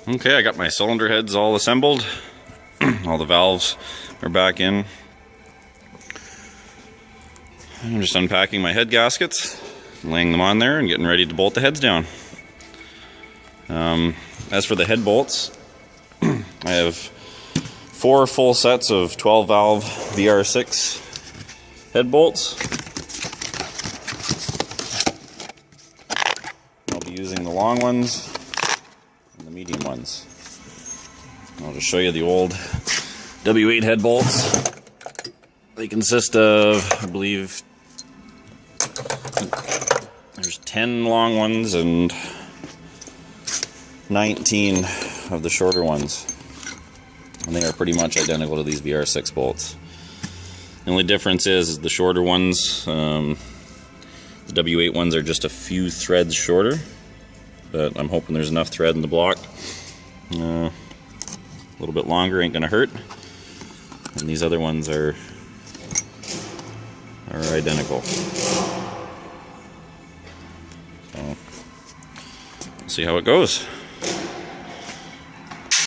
Okay, I got my cylinder heads all assembled. All the valves are back in. I'm just unpacking my head gaskets, laying them on there and getting ready to bolt the heads down. As for the head bolts, I have 4 full sets of 12 valve VR6 head bolts. I'll be using the long ones and the medium ones. I'll just show you the old W8 head bolts. They consist of, I believe, there's 10 long ones and 19 of the shorter ones. And they are pretty much identical to these VR6 bolts. The only difference is the shorter ones, the W8 ones are just a few threads shorter, but I'm hoping there's enough thread in the block. A little bit longer ain't gonna hurt. And these other ones are identical. So, let's see how it goes.